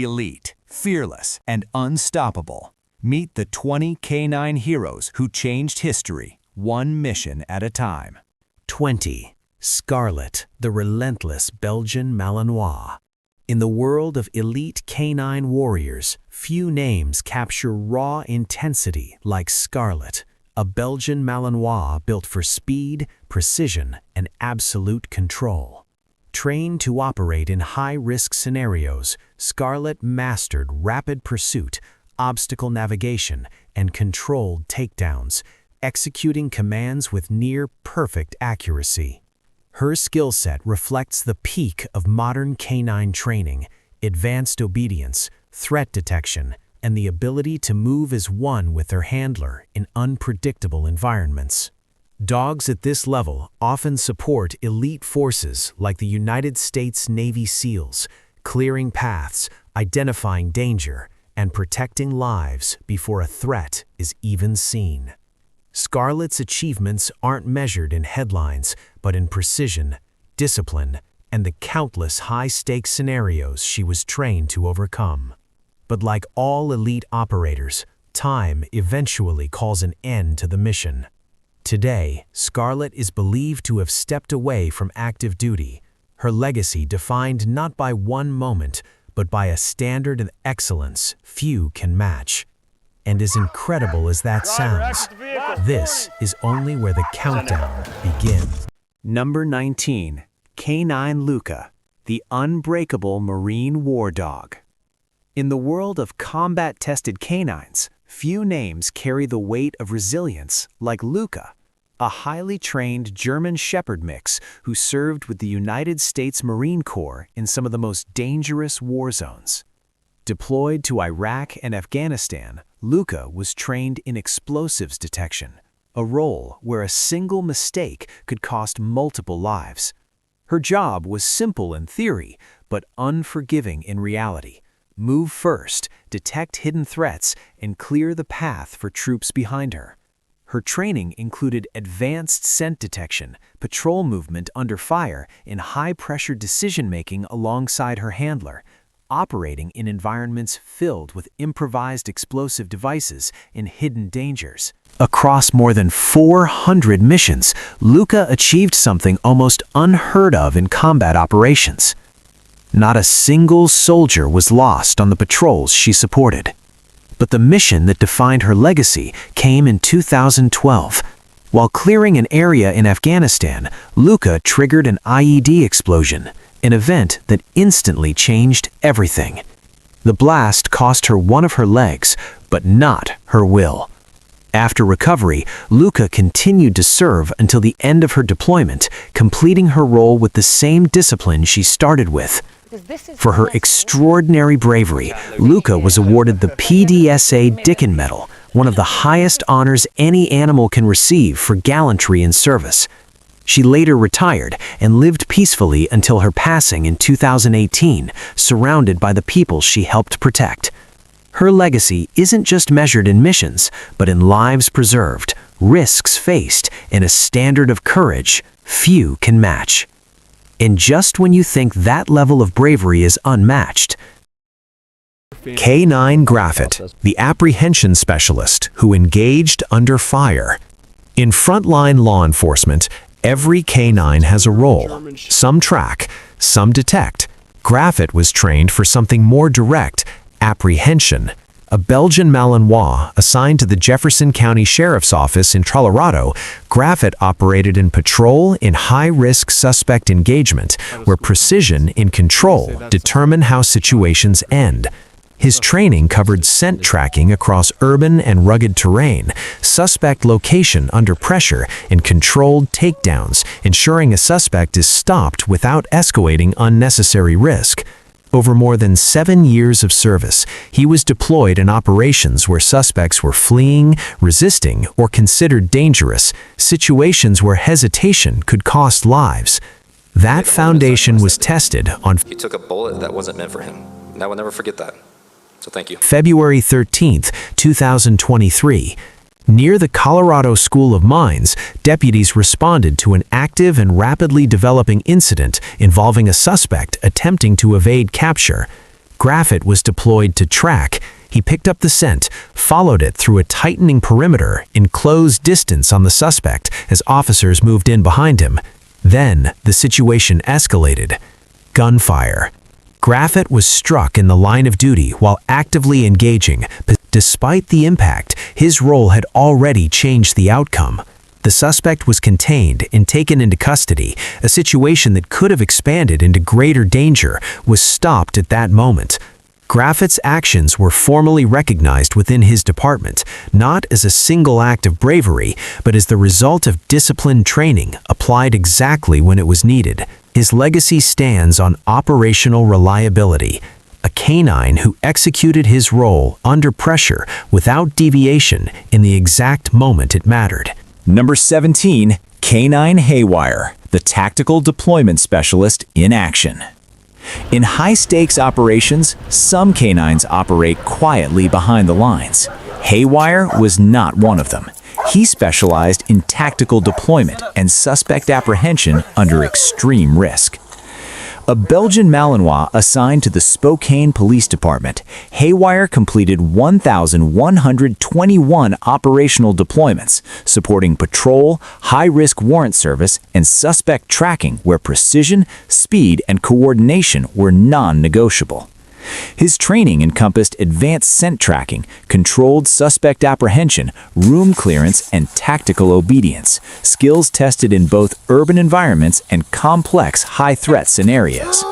Elite, fearless, and unstoppable. Meet the 20 canine heroes who changed history, one mission at a time. 20. Scarlet, the relentless Belgian Malinois. In the world of elite canine warriors, few names capture raw intensity like Scarlet, a Belgian Malinois built for speed, precision, and absolute control. Trained to operate in high-risk scenarios, Scarlet mastered rapid pursuit, obstacle navigation, and controlled takedowns, executing commands with near-perfect accuracy. Her skill set reflects the peak of modern canine training, advanced obedience, threat detection, and the ability to move as one with their handler in unpredictable environments. Dogs at this level often support elite forces like the United States Navy SEALs, clearing paths, identifying danger, and protecting lives before a threat is even seen. Scarlet's achievements aren't measured in headlines, but in precision, discipline, and the countless high-stakes scenarios she was trained to overcome. But like all elite operators, time eventually calls an end to the mission. Today, Scarlet is believed to have stepped away from active duty, her legacy defined not by one moment, but by a standard of excellence few can match. And as incredible as that sounds, this is only where the countdown begins. Number 19. Canine Luca, the unbreakable marine war dog. In the world of combat-tested canines, few names carry the weight of resilience like Luca, a highly trained German Shepherd mix who served with the United States Marine Corps in some of the most dangerous war zones. Deployed to Iraq and Afghanistan, Luca was trained in explosives detection, a role where a single mistake could cost multiple lives. Her job was simple in theory, but unforgiving in reality. Move first, detect hidden threats, and clear the path for troops behind her. Her training included advanced scent detection, patrol movement under fire, and high-pressure decision-making alongside her handler, operating in environments filled with improvised explosive devices and hidden dangers. Across more than 400 missions, Luca achieved something almost unheard of in combat operations. Not a single soldier was lost on the patrols she supported. But the mission that defined her legacy came in 2012. While clearing an area in Afghanistan, Luca triggered an IED explosion, an event that instantly changed everything. The blast cost her one of her legs, but not her will. After recovery, Luca continued to serve until the end of her deployment, completing her role with the same discipline she started with. For her extraordinary bravery, Luca was awarded the PDSA Dickin Medal, one of the highest honors any animal can receive for gallantry in service. She later retired and lived peacefully until her passing in 2018, surrounded by the people she helped protect. Her legacy isn't just measured in missions, but in lives preserved, risks faced, and a standard of courage few can match. And just when you think that level of bravery is unmatched, K9 Graphit, the apprehension specialist who engaged under fire. In frontline law enforcement, every K9 has a role. Some track, some detect. Graphit was trained for something more direct, apprehension. A Belgian Malinois assigned to the Jefferson County Sheriff's Office in Colorado, Graphit operated in patrol in high-risk suspect engagement, where precision in control determine how situations end. His training covered scent tracking across urban and rugged terrain, suspect location under pressure, and controlled takedowns, ensuring a suspect is stopped without escalating unnecessary risk. Over more than 7 years of service, he was deployed in operations where suspects were fleeing, resisting, or considered dangerous, situations where hesitation could cost lives. That foundation was tested on He took a bullet that wasn't meant for him, and I will never forget that. So thank you. February 13, 2023. Near the Colorado School of Mines, deputies responded to an active and rapidly developing incident involving a suspect attempting to evade capture. Graphit was deployed to track. He picked up the scent, followed it through a tightening perimeter in close distance on the suspect as officers moved in behind him. Then, the situation escalated. Gunfire. Graphit was struck in the line of duty while actively engaging, but despite the impact, his role had already changed the outcome. The suspect was contained and taken into custody. A situation that could have expanded into greater danger was stopped at that moment. Graphit's actions were formally recognized within his department, not as a single act of bravery, but as the result of disciplined training applied exactly when it was needed. His legacy stands on operational reliability, a canine who executed his role under pressure without deviation in the exact moment it mattered. Number 17, Canine Haywire, the tactical deployment specialist in action. In high-stakes operations, some canines operate quietly behind the lines. Haywire was not one of them. He specialized in tactical deployment and suspect apprehension under extreme risk. A Belgian Malinois assigned to the Spokane Police Department, Haywire completed 1,121 operational deployments, supporting patrol, high-risk warrant service, and suspect tracking where precision, speed, and coordination were non-negotiable. His training encompassed advanced scent tracking, controlled suspect apprehension, room clearance, and tactical obedience, skills tested in both urban environments and complex high-threat scenarios.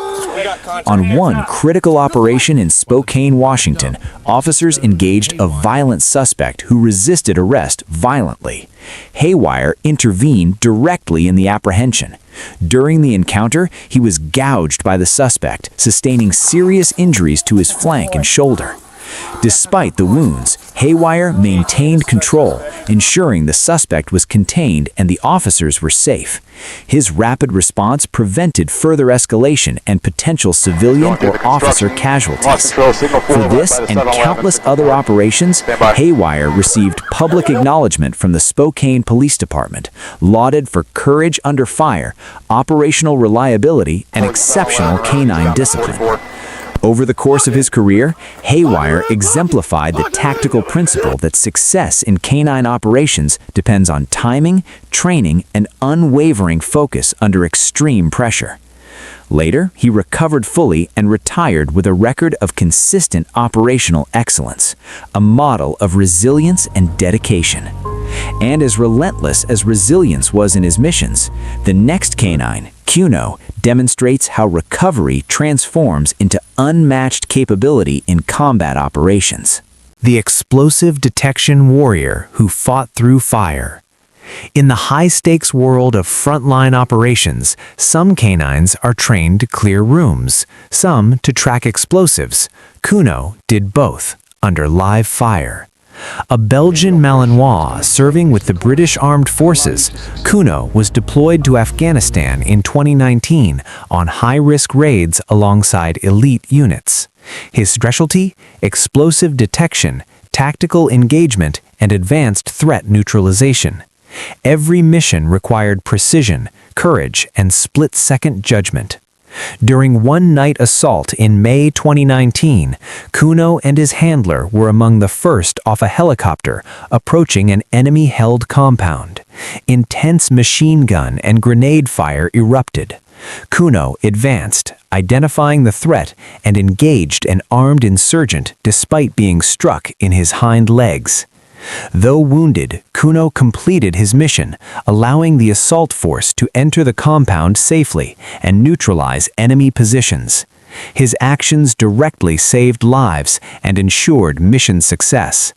On one critical operation in Spokane, Washington, officers engaged a violent suspect who resisted arrest violently. Haywire intervened directly in the apprehension. During the encounter, he was gouged by the suspect, sustaining serious injuries to his flank and shoulder. Despite the wounds, Haywire maintained control, ensuring the suspect was contained and the officers were safe. His rapid response prevented further escalation and potential civilian or officer casualties. For this and countless other operations, Haywire received public acknowledgement from the Spokane Police Department, lauded for courage under fire, operational reliability, and exceptional canine discipline. Over the course of his career, Haywire exemplified the tactical principle that success in canine operations depends on timing, training, and unwavering focus under extreme pressure. Later, he recovered fully and retired with a record of consistent operational excellence, a model of resilience and dedication. And as relentless as resilience was in his missions, the next canine, Kuno, demonstrates how recovery transforms into unmatched capability in combat operations. The explosive detection warrior who fought through fire. In the high-stakes world of frontline operations, some canines are trained to clear rooms, some to track explosives. Kuno did both, under live fire. A Belgian Malinois serving with the British Armed Forces, Kuno was deployed to Afghanistan in 2019 on high-risk raids alongside elite units. His specialty? Explosive detection, tactical engagement, and advanced threat neutralization. Every mission required precision, courage, and split-second judgment. During one-night assault in May 2019, Kuno and his handler were among the first off a helicopter approaching an enemy-held compound. Intense machine gun and grenade fire erupted. Kuno advanced, identifying the threat, and engaged an armed insurgent despite being struck in his hind legs. Though wounded, Kuno completed his mission, allowing the assault force to enter the compound safely and neutralize enemy positions. His actions directly saved lives and ensured mission success.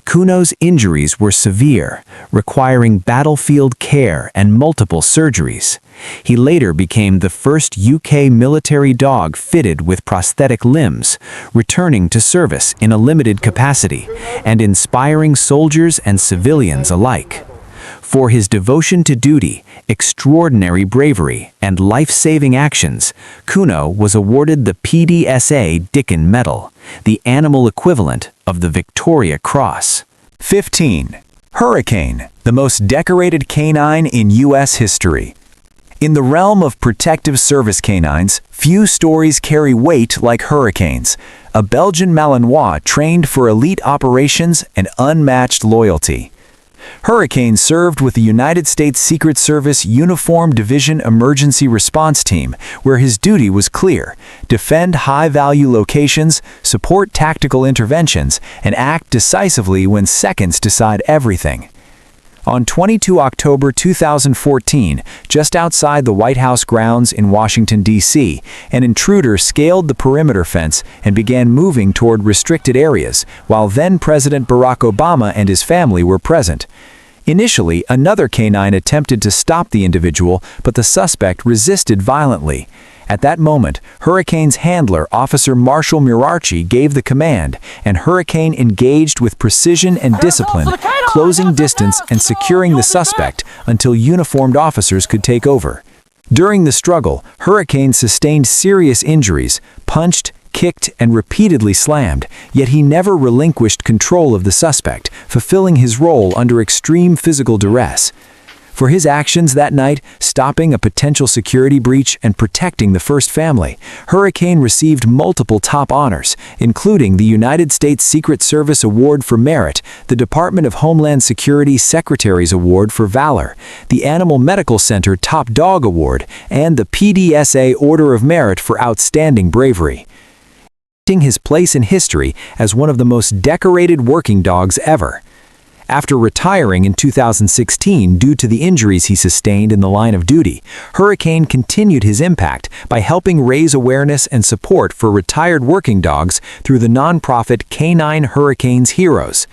Kuno's injuries were severe, requiring battlefield care and multiple surgeries. He later became the first UK military dog fitted with prosthetic limbs, returning to service in a limited capacity and inspiring soldiers and civilians alike. For his devotion to duty, extraordinary bravery, and life-saving actions, Kuno was awarded the PDSA Dickin Medal, the animal equivalent of the Victoria Cross. 15. Hurricane, the most decorated canine in U.S. history. In the realm of protective service canines, few stories carry weight like Hurricanes, a Belgian Malinois trained for elite operations and unmatched loyalty. Hurricane served with the United States Secret Service Uniform Division Emergency Response Team, where his duty was clear: defend high-value locations, support tactical interventions, and act decisively when seconds decide everything. On 22 October 2014, just outside the White House grounds in Washington, D.C., an intruder scaled the perimeter fence and began moving toward restricted areas, while then-President Barack Obama and his family were present. Initially, another canine attempted to stop the individual, but the suspect resisted violently. At that moment, Hurricane's handler, Officer Marshall Murarchi, gave the command, and Hurricane engaged with precision and discipline, closing distance and securing the suspect until uniformed officers could take over. During the struggle, Hurricane sustained serious injuries, punched, kicked, and repeatedly slammed, yet he never relinquished control of the suspect, fulfilling his role under extreme physical duress. For his actions that night, stopping a potential security breach and protecting the first family, Hurricane received multiple top honors, including the United States Secret Service Award for Merit, the Department of Homeland Security Secretary's Award for Valor, the Animal Medical Center Top Dog Award, and the PDSA Order of Merit for Outstanding Bravery. His place in history as one of the most decorated working dogs ever. After retiring in 2016 due to the injuries he sustained in the line of duty, Hurricane continued his impact by helping raise awareness and support for retired working dogs through the nonprofit Canine Hurricanes Heroes.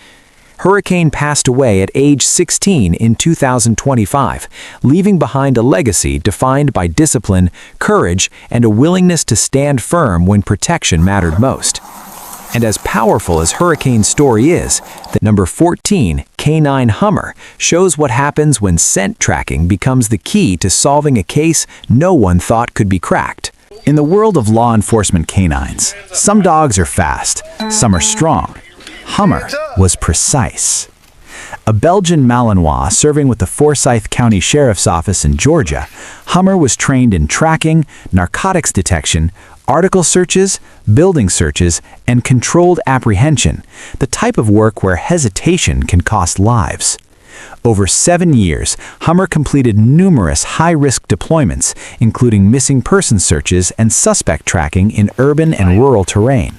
Hurricane passed away at age 16 in 2025, leaving behind a legacy defined by discipline, courage, and a willingness to stand firm when protection mattered most. And as powerful as Hurricane's story is, the number 14, Canine Hummer, shows what happens when scent tracking becomes the key to solving a case no one thought could be cracked. In the world of law enforcement canines, some dogs are fast, some are strong. Hummer was precise. A Belgian Malinois serving with the Forsyth County Sheriff's Office in Georgia, Hummer was trained in tracking, narcotics detection, article searches, building searches, and controlled apprehension, the type of work where hesitation can cost lives. Over 7 years, Hummer completed numerous high-risk deployments, including missing person searches and suspect tracking in urban and rural terrain.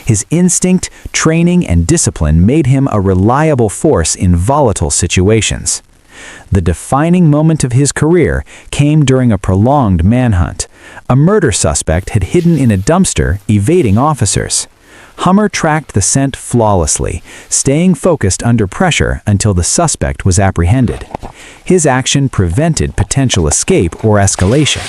His instinct, training, and discipline made him a reliable force in volatile situations. The defining moment of his career came during a prolonged manhunt. A murder suspect had hidden in a dumpster, evading officers. Hummer tracked the scent flawlessly, staying focused under pressure until the suspect was apprehended. His action prevented potential escape or escalation.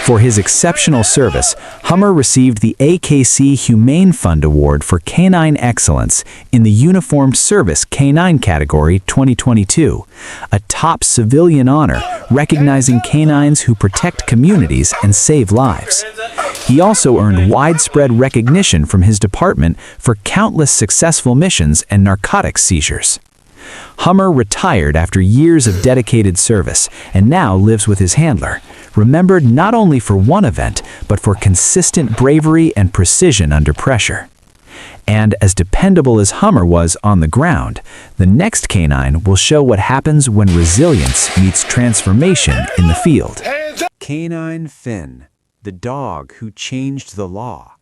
For his exceptional service, Hummer received the AKC Humane Fund Award for Canine Excellence in the Uniformed Service Canine category 2022, a top civilian honor recognizing canines who protect communities and save lives. He also earned widespread recognition from his department for countless successful missions and narcotics seizures. Hummer retired after years of dedicated service and now lives with his handler, remembered not only for one event, but for consistent bravery and precision under pressure. And as dependable as Hummer was on the ground, the next canine will show what happens when resilience meets transformation in the field. Canine Finn, the dog who changed the law.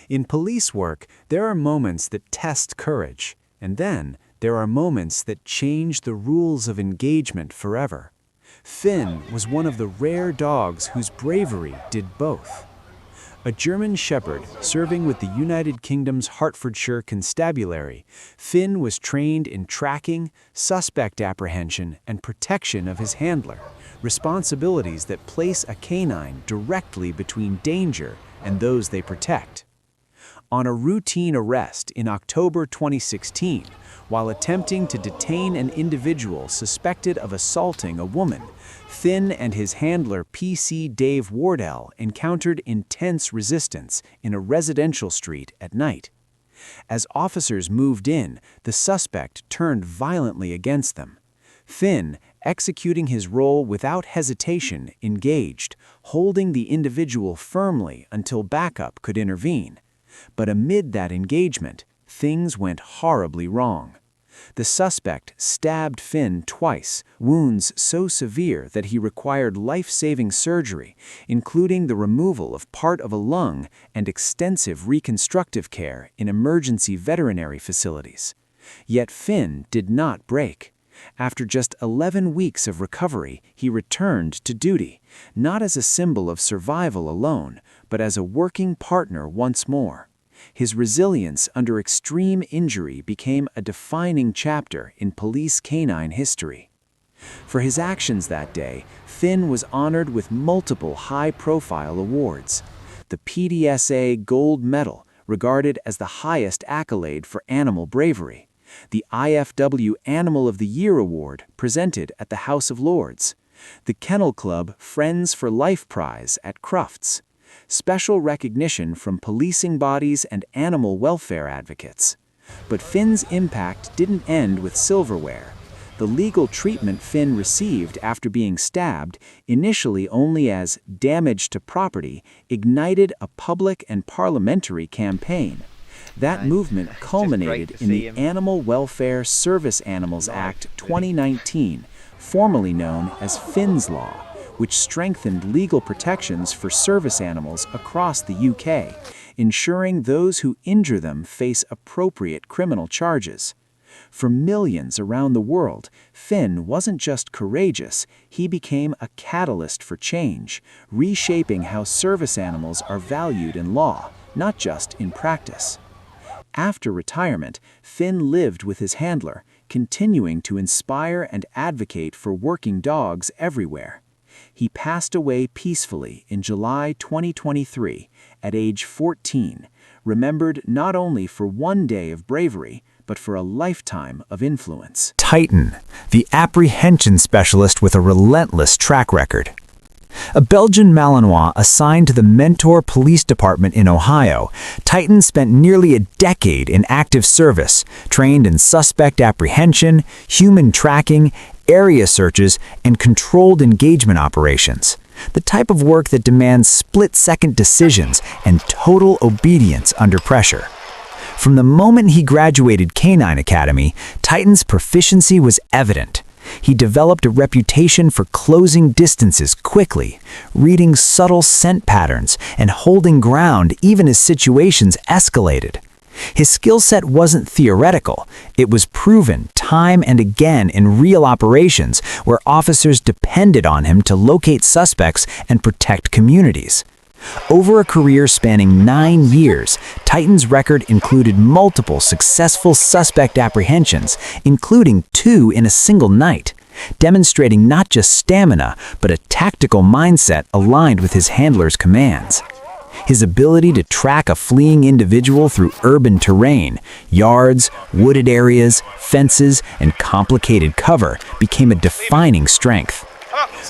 In police work, there are moments that test courage, and then there are moments that change the rules of engagement forever. Finn was one of the rare dogs whose bravery did both. A German shepherd serving with the United Kingdom's Hertfordshire Constabulary, Finn was trained in tracking, suspect apprehension, and protection of his handler, responsibilities that place a canine directly between danger and those they protect. On a routine arrest in October 2016, while attempting to detain an individual suspected of assaulting a woman, Finn and his handler PC Dave Wardell encountered intense resistance in a residential street at night. As officers moved in, the suspect turned violently against them. Finn, executing his role without hesitation, engaged, holding the individual firmly until backup could intervene. But amid that engagement, things went horribly wrong. The suspect stabbed Finn twice, wounds so severe that he required life-saving surgery, including the removal of part of a lung and extensive reconstructive care in emergency veterinary facilities. Yet Finn did not break. After just 11 weeks of recovery, he returned to duty, not as a symbol of survival alone, but as a working partner once more. His resilience under extreme injury became a defining chapter in police canine history. For his actions that day, Finn was honored with multiple high-profile awards. The PDSA Gold Medal, regarded as the highest accolade for animal bravery. The IFW Animal of the Year Award, presented at the House of Lords. The Kennel Club Friends for Life Prize at Crufts. Special recognition from policing bodies and animal welfare advocates. But Finn's impact didn't end with silverware. The legal treatment Finn received after being stabbed, initially only as damage to property, ignited a public and parliamentary campaign. That movement culminated in the Animal Welfare Service Animals Act 2019, formerly known as Finn's Law, which strengthened legal protections for service animals across the UK, ensuring those who injure them face appropriate criminal charges. For millions around the world, Finn wasn't just courageous, he became a catalyst for change, reshaping how service animals are valued in law, not just in practice. After retirement, Finn lived with his handler, continuing to inspire and advocate for working dogs everywhere. He passed away peacefully in July 2023 at age 14, remembered not only for one day of bravery, but for a lifetime of influence. Titan, the apprehension specialist with a relentless track record. A Belgian Malinois assigned to the Mentor Police Department in Ohio, Titan spent nearly a decade in active service, trained in suspect apprehension, human tracking, area searches, and controlled engagement operations. The type of work that demands split-second decisions and total obedience under pressure. From the moment he graduated Canine Academy, Titan's proficiency was evident. He developed a reputation for closing distances quickly, reading subtle scent patterns, and holding ground even as situations escalated. His skill set wasn't theoretical, it was proven time and again in real operations where officers depended on him to locate suspects and protect communities. Over a career spanning 9 years, Titan's record included multiple successful suspect apprehensions, including 2 in a single night, demonstrating not just stamina, but a tactical mindset aligned with his handler's commands. His ability to track a fleeing individual through urban terrain, yards, wooded areas, fences, and complicated cover became a defining strength.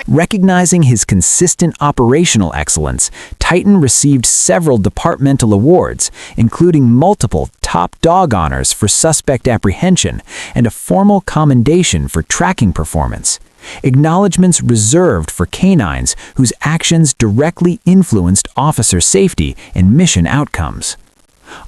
Recognizing his consistent operational excellence, Titan received several departmental awards, including multiple top dog honors for suspect apprehension and a formal commendation for tracking performance. Acknowledgements reserved for canines whose actions directly influenced officer safety and mission outcomes.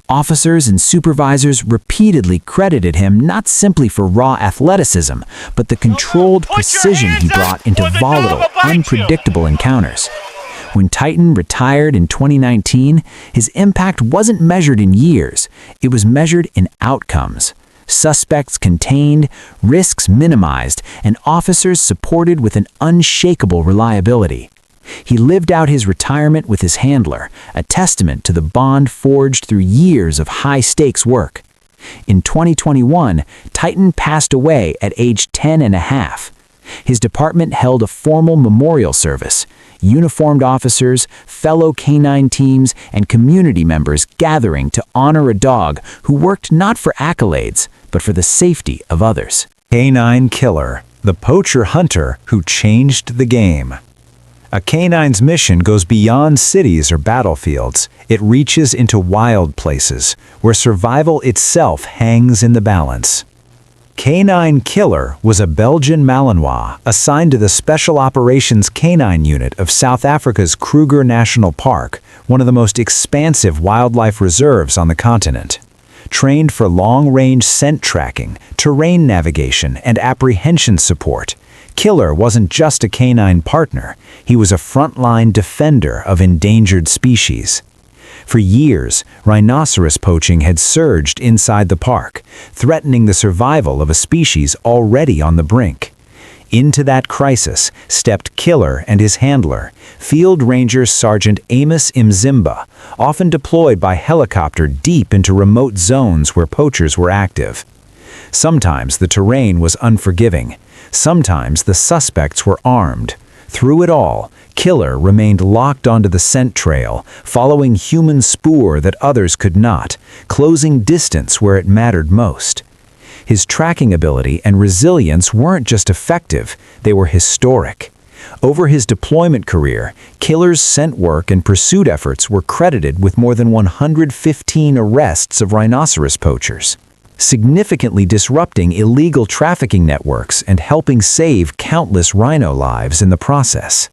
Officers and supervisors repeatedly credited him not simply for raw athleticism, but the controlled precision he brought into volatile, unpredictable encounters. When Titan retired in 2019, his impact wasn't measured in years, it was measured in outcomes. Suspects contained, risks minimized, and officers supported with an unshakable reliability. He lived out his retirement with his handler, a testament to the bond forged through years of high-stakes work. In 2021, Titan passed away at age 10 and a half. His department held a formal memorial service. Uniformed officers, fellow canine teams, and community members gathering to honor a dog who worked not for accolades, but for the safety of others. Canine Killer, the poacher hunter who changed the game. A canine's mission goes beyond cities or battlefields. It reaches into wild places, where survival itself hangs in the balance. Canine Killer was a Belgian Malinois assigned to the Special Operations Canine Unit of South Africa's Kruger National Park, one of the most expansive wildlife reserves on the continent. Trained for long-range scent tracking, terrain navigation, and apprehension support, Killer wasn't just a canine partner, he was a frontline defender of endangered species. For years, rhinoceros poaching had surged inside the park, threatening the survival of a species already on the brink. Into that crisis stepped Killer and his handler, Field Ranger Sergeant Amos Mzimba, often deployed by helicopter deep into remote zones where poachers were active. Sometimes the terrain was unforgiving. Sometimes the suspects were armed. Through it all, Killer remained locked onto the scent trail, following human spoor that others could not, closing distance where it mattered most. His tracking ability and resilience weren't just effective, they were historic. Over his deployment career, Killer's scent work and pursuit efforts were credited with more than 115 arrests of rhinoceros poachers, significantly disrupting illegal trafficking networks and helping save countless rhino lives in the process.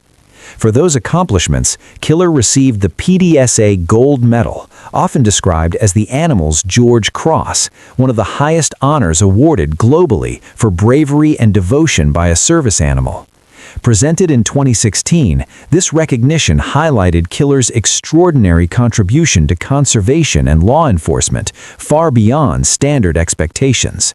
For those accomplishments, Killer received the PDSA Gold Medal, often described as the animal's George Cross, one of the highest honors awarded globally for bravery and devotion by a service animal. Presented in 2016, this recognition highlighted Killer's extraordinary contribution to conservation and law enforcement, far beyond standard expectations.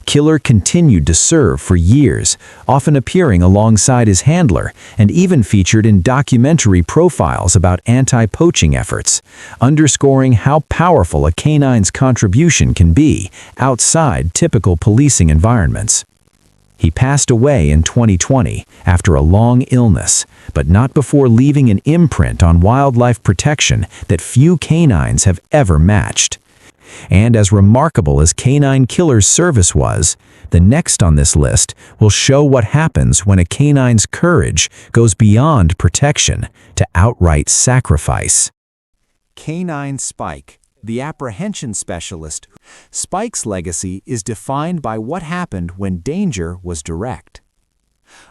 Killer continued to serve for years, often appearing alongside his handler and even featured in documentary profiles about anti-poaching efforts, underscoring how powerful a canine's contribution can be outside typical policing environments. He passed away in 2020 after a long illness, but not before leaving an imprint on wildlife protection that few canines have ever matched. And as remarkable as Canine Killer's service was, the next on this list will show what happens when a canine's courage goes beyond protection to outright sacrifice. Canine Spike, the apprehension specialist. Spike's legacy is defined by what happened when danger was direct.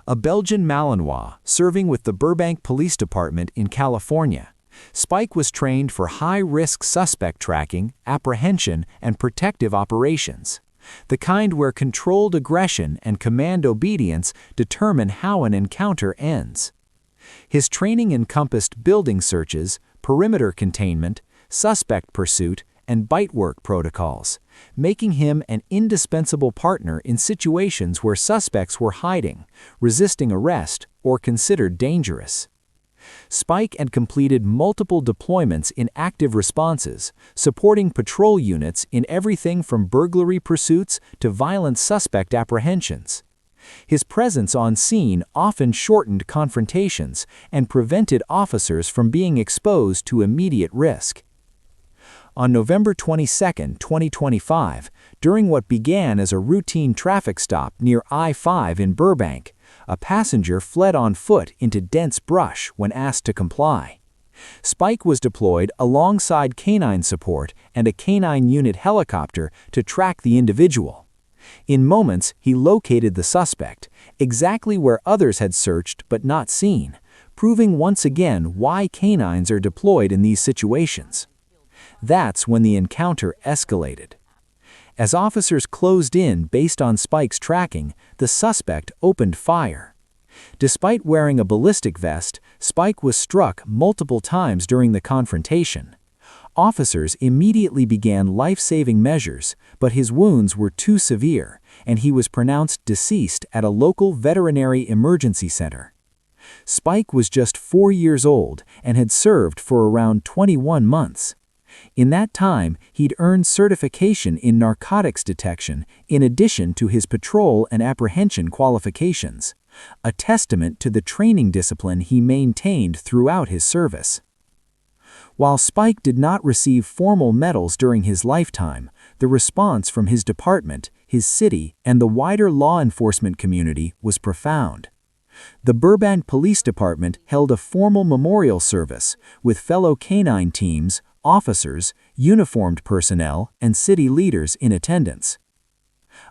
A Belgian Malinois serving with the Burbank Police Department in California, Spike was trained for high-risk suspect tracking, apprehension, and protective operations, the kind where controlled aggression and command obedience determine how an encounter ends. His training encompassed building searches, perimeter containment, suspect pursuit, and bite work protocols, making him an indispensable partner in situations where suspects were hiding, resisting arrest, or considered dangerous. Spike had completed multiple deployments in active responses, supporting patrol units in everything from burglary pursuits to violent suspect apprehensions. His presence on scene often shortened confrontations and prevented officers from being exposed to immediate risk. On November 22, 2025, during what began as a routine traffic stop near I-5 in Burbank, a passenger fled on foot into dense brush when asked to comply. Spike was deployed alongside canine support and a canine unit helicopter to track the individual. In moments, he located the suspect, exactly where others had searched but not seen, proving once again why canines are deployed in these situations. That's when the encounter escalated. As officers closed in based on Spike's tracking, the suspect opened fire. Despite wearing a ballistic vest, Spike was struck multiple times during the confrontation. Officers immediately began life-saving measures, but his wounds were too severe, and he was pronounced deceased at a local veterinary emergency center. Spike was just 4 years old and had served for around 21 months. In that time, he'd earned certification in narcotics detection in addition to his patrol and apprehension qualifications, a testament to the training discipline he maintained throughout his service. While Spike did not receive formal medals during his lifetime, the response from his department, his city, and the wider law enforcement community was profound. The Burbank Police Department held a formal memorial service with fellow canine teams, officers, uniformed personnel, and city leaders in attendance.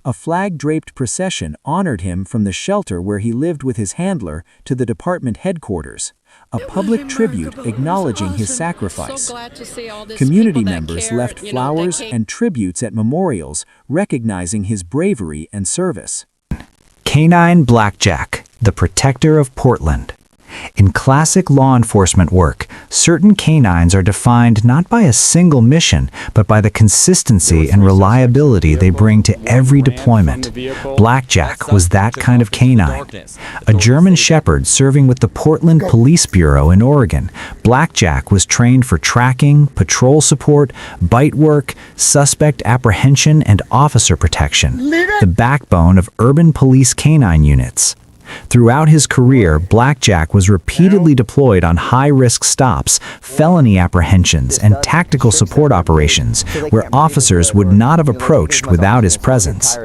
A flag-draped procession honored him from the shelter where he lived with his handler to the department headquarters, a public tribute acknowledging his sacrifice. Community members left flowers and tributes at memorials recognizing his bravery and service. Canine Blackjack, the protector of Portland. In classic law enforcement work, certain canines are defined not by a single mission, but by the consistency and reliability they bring to every deployment. Blackjack was that kind of canine. A German Shepherd serving with the Portland Police Bureau in Oregon, Blackjack was trained for tracking, patrol support, bite work, suspect apprehension, and officer protection, the backbone of urban police canine units. Throughout his career, Blackjack was repeatedly deployed on high-risk stops, felony apprehensions, and tactical support operations where officers would not have approached without his presence.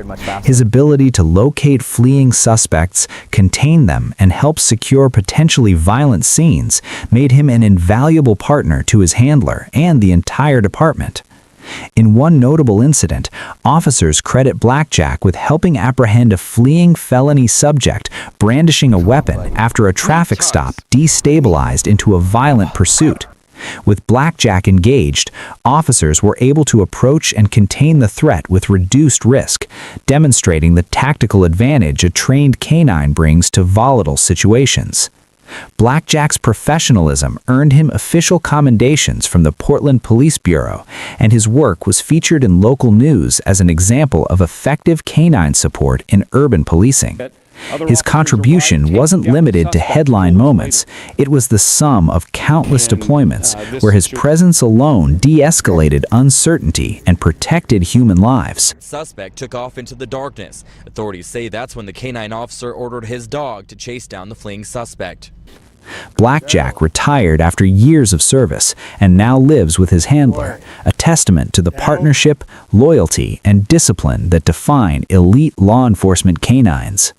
His ability to locate fleeing suspects, contain them, and help secure potentially violent scenes made him an invaluable partner to his handler and the entire department. In one notable incident, officers credit Blackjack with helping apprehend a fleeing felony subject brandishing a weapon after a traffic stop destabilized into a violent pursuit. With Blackjack engaged, officers were able to approach and contain the threat with reduced risk, demonstrating the tactical advantage a trained canine brings to volatile situations. Blackjack's professionalism earned him official commendations from the Portland Police Bureau, and his work was featured in local news as an example of effective canine support in urban policing. His contribution wasn't limited to headline moments. It was the sum of countless deployments where his presence alone de-escalated uncertainty and protected human lives. Suspect took off into the darkness. Authorities say that's when the canine officer ordered his dog to chase down the fleeing suspect. Blackjack retired after years of service and now lives with his handler, a testament to the partnership, loyalty, and discipline that define elite law enforcement canines.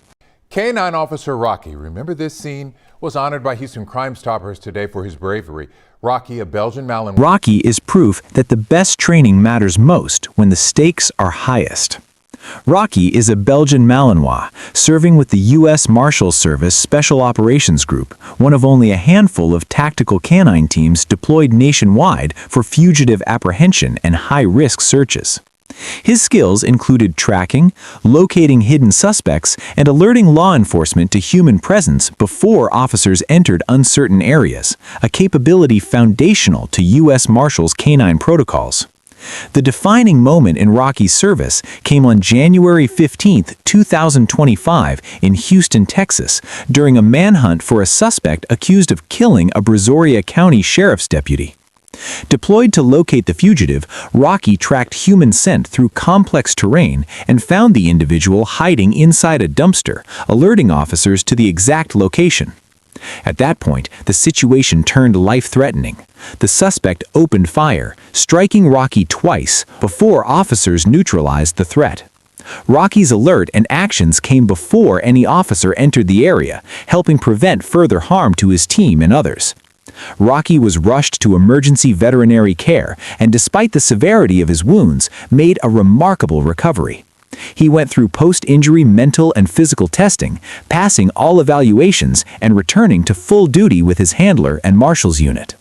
Canine Officer Rocky, remember this scene, was honored by Houston Crime Stoppers today for his bravery. Rocky, a Belgian Malinois. Rocky is proof that the best training matters most when the stakes are highest. Rocky is a Belgian Malinois, serving with the U.S. Marshals Service Special Operations Group, one of only a handful of tactical canine teams deployed nationwide for fugitive apprehension and high-risk searches. His skills included tracking, locating hidden suspects, and alerting law enforcement to human presence before officers entered uncertain areas, a capability foundational to U.S. Marshals canine protocols. The defining moment in Rocky's service came on January 15, 2025 in Houston, Texas, during a manhunt for a suspect accused of killing a Brazoria County Sheriff's deputy. Deployed to locate the fugitive, Rocky tracked human scent through complex terrain and found the individual hiding inside a dumpster, alerting officers to the exact location. At that point, the situation turned life-threatening. The suspect opened fire, striking Rocky twice before officers neutralized the threat. Rocky's alert and actions came before any officer entered the area, helping prevent further harm to his team and others. Rocky was rushed to emergency veterinary care and, despite the severity of his wounds, made a remarkable recovery. He went through post-injury mental and physical testing, passing all evaluations and returning to full duty with his handler and marshal's unit.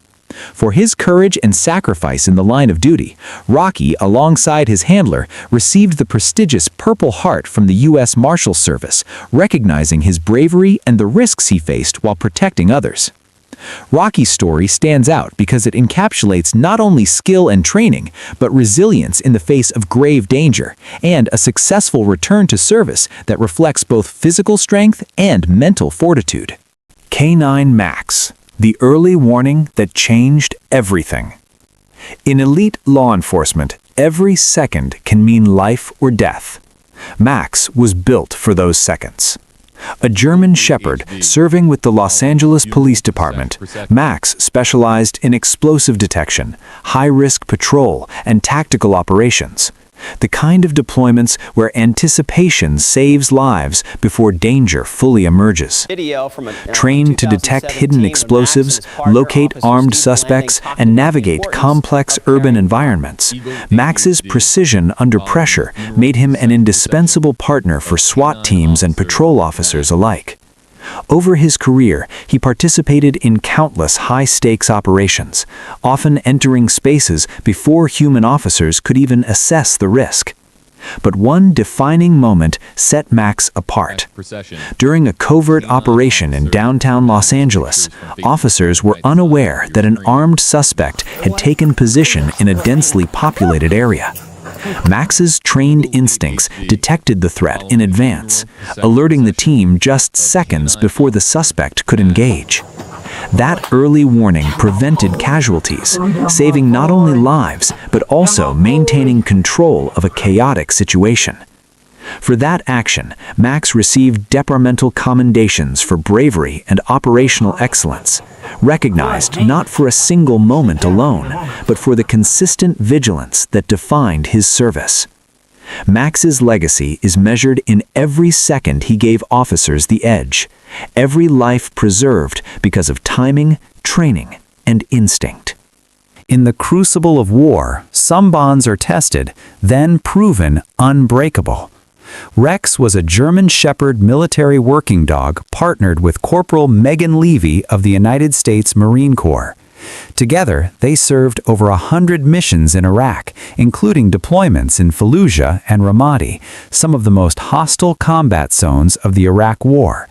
For his courage and sacrifice in the line of duty, Rocky, alongside his handler, received the prestigious Purple Heart from the U.S. Marshals Service, recognizing his bravery and the risks he faced while protecting others. Rocky's story stands out because it encapsulates not only skill and training, but resilience in the face of grave danger, and a successful return to service that reflects both physical strength and mental fortitude. K9 Max, the early warning that changed everything. In elite law enforcement, every second can mean life or death. Max was built for those seconds. A German Shepherd serving with the Los Angeles Police Department, Max specialized in explosive detection, high-risk patrol, and tactical operations. The kind of deployments where anticipation saves lives before danger fully emerges. Trained to detect hidden explosives, locate armed suspects, and navigate complex urban environments, Max's precision under pressure made him an indispensable partner for SWAT teams and patrol officers alike. Over his career, he participated in countless high-stakes operations, often entering spaces before human officers could even assess the risk. But one defining moment set Max apart. During a covert operation in downtown Los Angeles, officers were unaware that an armed suspect had taken position in a densely populated area. Max's trained instincts detected the threat in advance, alerting the team just seconds before the suspect could engage. That early warning prevented casualties, saving not only lives, but also maintaining control of a chaotic situation. For that action, Max received departmental commendations for bravery and operational excellence, recognized not for a single moment alone, but for the consistent vigilance that defined his service. Max's legacy is measured in every second he gave officers the edge, every life preserved because of timing, training, and instinct. In the crucible of war, some bonds are tested, then proven unbreakable. Rex was a German Shepherd military working dog partnered with Corporal Megan Levy of the United States Marine Corps. Together, they served over 100 missions in Iraq, including deployments in Fallujah and Ramadi, some of the most hostile combat zones of the Iraq War.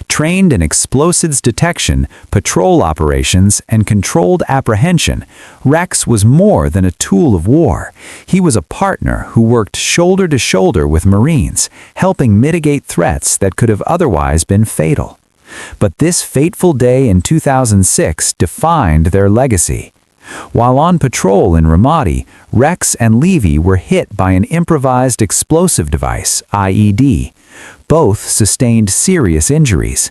Trained in explosives detection, patrol operations, and controlled apprehension, Rex was more than a tool of war. He was a partner who worked shoulder to shoulder with Marines, helping mitigate threats that could have otherwise been fatal. But this fateful day in 2006 defined their legacy. While on patrol in Ramadi, Rex and Levy were hit by an improvised explosive device, IED. Both sustained serious injuries.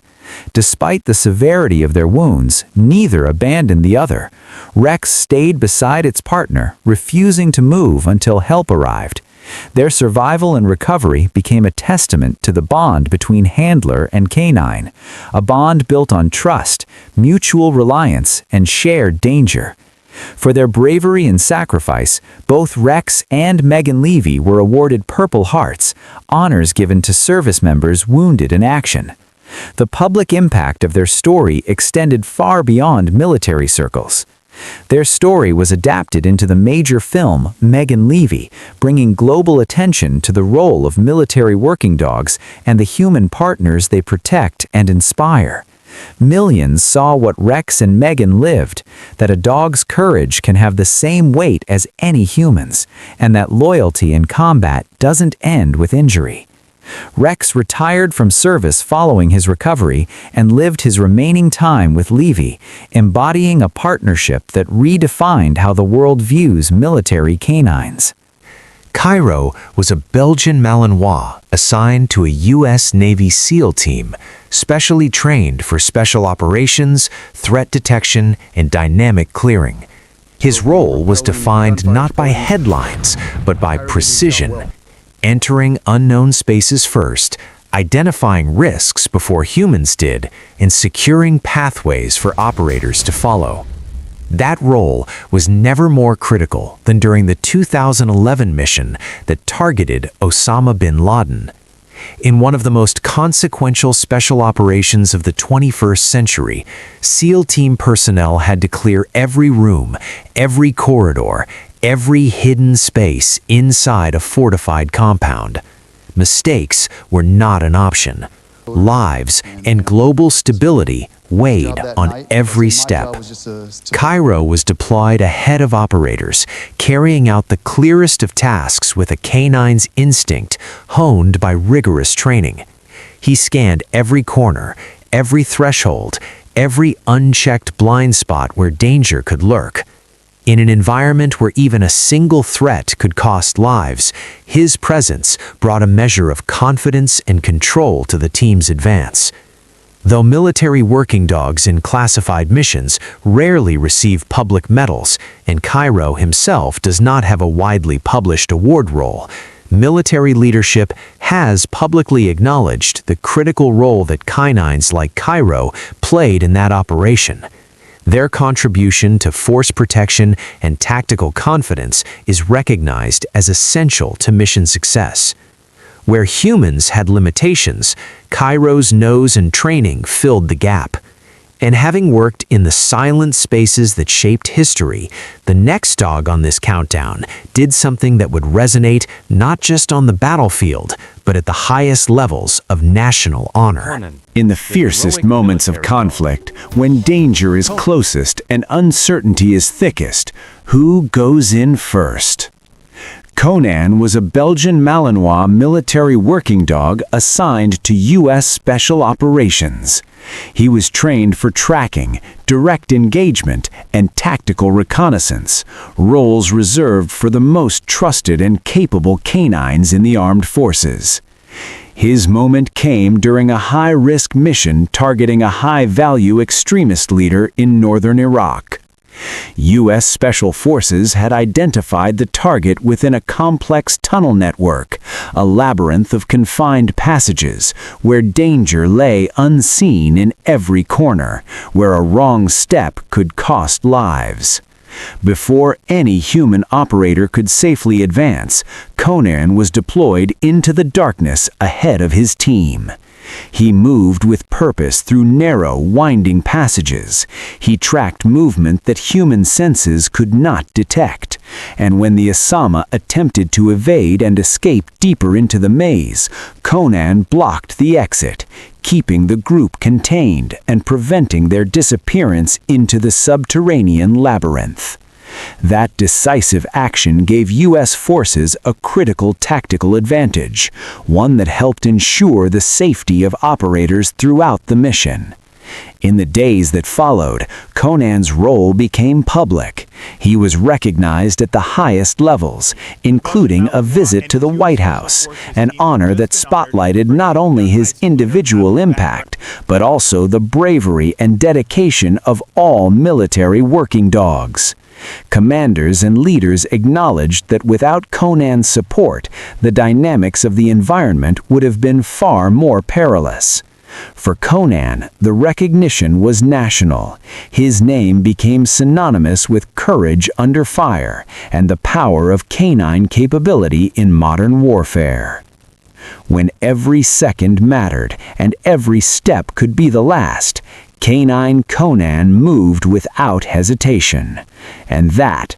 Despite the severity of their wounds, neither abandoned the other. Rex stayed beside its partner, refusing to move until help arrived. Their survival and recovery became a testament to the bond between handler and canine, a bond built on trust, mutual reliance, and shared danger. For their bravery and sacrifice, both Rex and Megan Levy were awarded Purple Hearts, honors given to service members wounded in action. The public impact of their story extended far beyond military circles. Their story was adapted into the major film Megan Levy, bringing global attention to the role of military working dogs and the human partners they protect and inspire. Millions saw what Rex and Megan lived, that a dog's courage can have the same weight as any human's, and that loyalty in combat doesn't end with injury. Rex retired from service following his recovery and lived his remaining time with Levy, embodying a partnership that redefined how the world views military canines. Cairo was a Belgian Malinois assigned to a U.S. Navy SEAL team, specially trained for special operations, threat detection, and dynamic clearing. His role was defined not by headlines, but by precision, entering unknown spaces first, identifying risks before humans did, and securing pathways for operators to follow. That role was never more critical than during the 2011 mission that targeted Osama bin Laden. In one of the most consequential special operations of the 21st century, SEAL team personnel had to clear every room, every corridor, every hidden space inside a fortified compound. Mistakes were not an option. Lives and global stability weighed on every step. Cairo was deployed ahead of operators, carrying out the clearest of tasks with a canine's instinct honed by rigorous training. He scanned every corner, every threshold, every unchecked blind spot where danger could lurk. In an environment where even a single threat could cost lives, his presence brought a measure of confidence and control to the team's advance. Though military working dogs in classified missions rarely receive public medals, and Cairo himself does not have a widely published award roll, military leadership has publicly acknowledged the critical role that canines like Cairo played in that operation. Their contribution to force protection and tactical confidence is recognized as essential to mission success. Where humans had limitations, Cairo's nose and training filled the gap. And having worked in the silent spaces that shaped history, the next dog on this countdown did something that would resonate not just on the battlefield, but at the highest levels of national honor. In the fiercest moments of conflict, when danger is closest and uncertainty is thickest, who goes in first? Conan was a Belgian Malinois military working dog assigned to U.S. Special Operations. He was trained for tracking, direct engagement, and tactical reconnaissance, roles reserved for the most trusted and capable canines in the armed forces. His moment came during a high-risk mission targeting a high-value extremist leader in northern Iraq. U.S. Special Forces had identified the target within a complex tunnel network, a labyrinth of confined passages, where danger lay unseen in every corner, where a wrong step could cost lives. Before any human operator could safely advance, Conan was deployed into the darkness ahead of his team. He moved with purpose through narrow, winding passages. He tracked movement that human senses could not detect. And when the Osama attempted to evade and escape deeper into the maze, Conan blocked the exit, keeping the group contained and preventing their disappearance into the subterranean labyrinth. That decisive action gave U.S. forces a critical tactical advantage, one that helped ensure the safety of operators throughout the mission. In the days that followed, Conan's role became public. He was recognized at the highest levels, including a visit to the White House, an honor that spotlighted not only his individual impact, but also the bravery and dedication of all military working dogs. Commanders and leaders acknowledged that without Conan's support, the dynamics of the environment would have been far more perilous. For Conan, the recognition was national. His name became synonymous with courage under fire and the power of canine capability in modern warfare. When every second mattered and every step could be the last, Canine Conan moved without hesitation. And that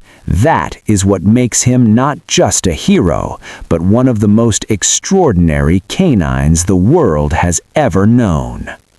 is what makes him not just a hero, but one of the most extraordinary canines the world has ever known.